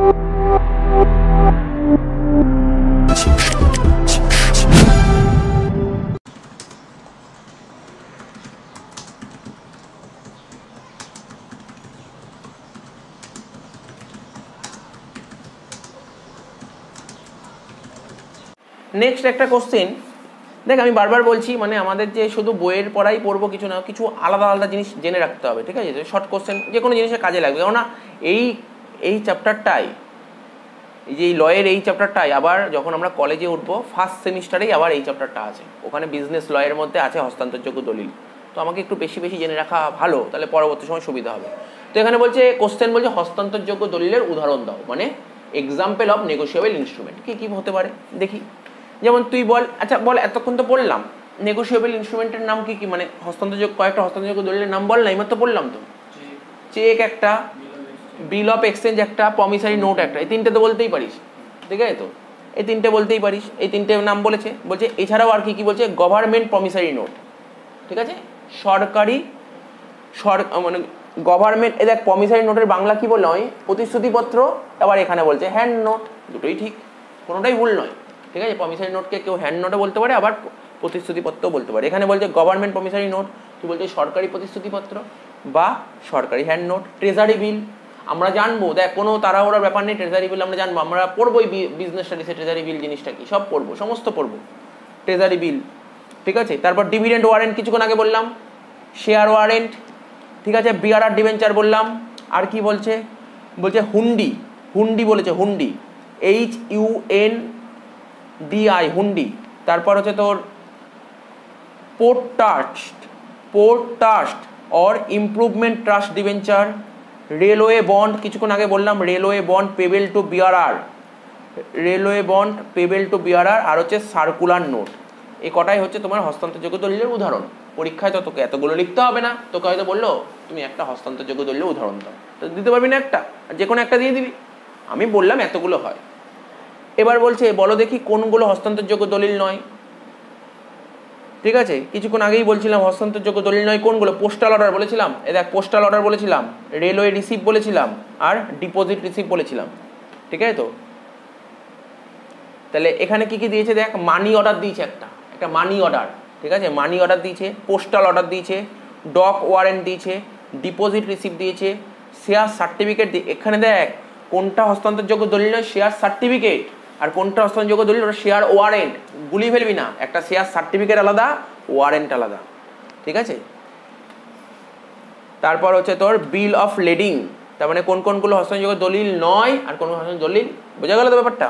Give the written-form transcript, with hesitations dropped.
Next একটা question দেখ, আমি বারবার বলছি মানে আমাদের যে শুধু বইয়ের পড়াই পড়বো কিছু না, কিছু আলাদা আলাদা জিনিস জেনে রাখতে হবে, ঠিক আছে? শর্ট কোশ্চেন যে কোনো জিনিসের কাজে লাগবে, কেননা এই চ্যাপ্টারটাই, এই যে লয়ের এই চ্যাপ্টারটাই আবার যখন আমরা কলেজে উঠবো ফার্স্ট সেমিস্টারেই আবার এই চ্যাপ্টারটা আছে, ওখানে বিজনেস লয়ের মধ্যে আছে হস্তান্তরযোগ্য দলিল। তো আমাকে একটু বেশি বেশি জেনে রাখা ভালো, তাহলে পরবর্তী সময় সুবিধা হবে। তো এখানে বলছে কোশ্চেন বলছে হস্তান্তরযোগ্য দলিলের উদাহরণ দাও, মানে এক্সাম্পল অফ নেগোশিয়েবল ইনস্ট্রুমেন্ট। কি কি হতে পারে দেখি। যেমন তুই বল, আচ্ছা বল, এতক্ষণ তো বললাম নেগোশিয়েবল ইনস্ট্রুমেন্টের নাম কি কি, মানে হস্তান্তরযোগ্য কয়েকটা হস্তান্তরযোগ্য দলিলের নাম বল না, এবার তো বললাম তো, চেক একটা, বিল অফ এক্সচেঞ্জ একটা, প্রমিসারি নোট একটা, এই তিনটে তো বলতেই পারিস, ঠিক আছে? তো এই তিনটে বলতেই পারিস, এই তিনটে নাম বলেছে। বলছে এছাড়াও আর কি কি বলছে, গভর্নমেন্ট প্রমিসারি নোট, ঠিক আছে, সরকারি মানে গভর্নমেন্ট, এ দেখ প্রমিসারি নোটের বাংলা কি বললো, প্রতিশ্রুতিপত্র, আবার এখানে বলছে হ্যান্ড নোট, দুটোই ঠিক, কোনোটাই ভুল নয়, ঠিক আছে? প্রমিসারি নোটকে কেউ হ্যান্ড নোটও বলতে পারে, আবার প্রতিশ্রুতিপত্রও বলতে পারে। এখানে বলছে গভর্নমেন্ট প্রমিসারি নোট, তুই বলছে সরকারি প্রতিশ্রুতিপত্র বা সরকারি হ্যান্ড নোট। ট্রেজারি বিল আমরা জানবো, দেখ কোনো তাড়াহুড়োর ব্যাপার নেই, ট্রেজারি বিল আমরা জানবো, আমরা পড়বোই বিজনেস স্টাডিসে ট্রেজারি বিল জিনিসটা কি, সব পড়বো, সমস্ত পড়বো ট্রেজারি বিল, ঠিক আছে? তারপর ডিভিডেন্ড ওয়ারেন্ট কিছুক্ষণ আগে বললাম, শেয়ার ওয়ারেন্ট, ঠিক আছে, বিআরআর ডিবেঞ্চার বললাম। আর কি বলছে, বলছে হুন্ডি, হুন্ডি বলেছে, হুন্ডি, HUNDI, হুন্ডি। তারপর হচ্ছে তোর port trust or improvement trust debenture. Railway bond কিছুক্ষণ আগে বললাম, railway bond payable to BRR, railway bond payable to BRR. আর হচ্ছে সার্কুলার নোট। এই কটাই হচ্ছে তোমার হস্তান্তরযোগ্য দলিলের উদাহরণ। পরীক্ষায় তো তোকে এতগুলো লিখতে হবে না, তোকে হয়তো বললো তুমি একটা হস্তান্তরযোগ্য দলিলের উদাহরণ দাও, তো দিতে পারবি না একটা, যে কোনো একটা দিয়ে দিবি। আমি বললাম এতগুলো হয়। এবার বলছে বলো দেখি কোনগুলো হস্তান্তরযোগ্য দলিল নয়, ঠিক আছে? কিছুক্ষণ আগেই বলছিলাম হস্তান্তরযোগ্য দলিল নয় কোনগুলো, পোস্টাল অর্ডার বলেছিলাম, এ দেখ পোস্টাল অর্ডার বলেছিলাম, রেলওয়ে রিসিপ্ট বলেছিলাম, আর ডিপোজিট রিসিপ্ট বলেছিলাম, ঠিক আছে? তো তাহলে এখানে কি কি দিয়েছে দেখ, মানি অর্ডার দিয়েছে, একটা মানি অর্ডার, ঠিক আছে, মানি অর্ডার দিয়েছে, পোস্টাল অর্ডার দিয়েছে, ডক ওয়ারেন্ট দিয়েছে, ডিপোজিট রিসিপ্ট দিয়েছে, শেয়ার সার্টিফিকেট। এখানে দেখ কোনটা হস্তান্তরযোগ্য দলিল নয়, শেয়ার সার্টিফিকেট, আর কোনটা হস্তান্তরযোগ্য দলিল ওটা শেয়ার ওয়ারেন্ট, গুলিয়ে ফেলবি না, একটা শেয়ার সার্টিফিকেট আলাদা, ওয়ারেন্ট আলাদা, ঠিক আছে? তারপর হচ্ছে তোর বিল অফ লেডিং, তার মানে কোন কোনগুলো হস্তান্তরযোগ্য দলিল নয় আর কোন হস্তান্তরযোগ্য দলিল, বোঝা গেল তো ব্যাপারটা?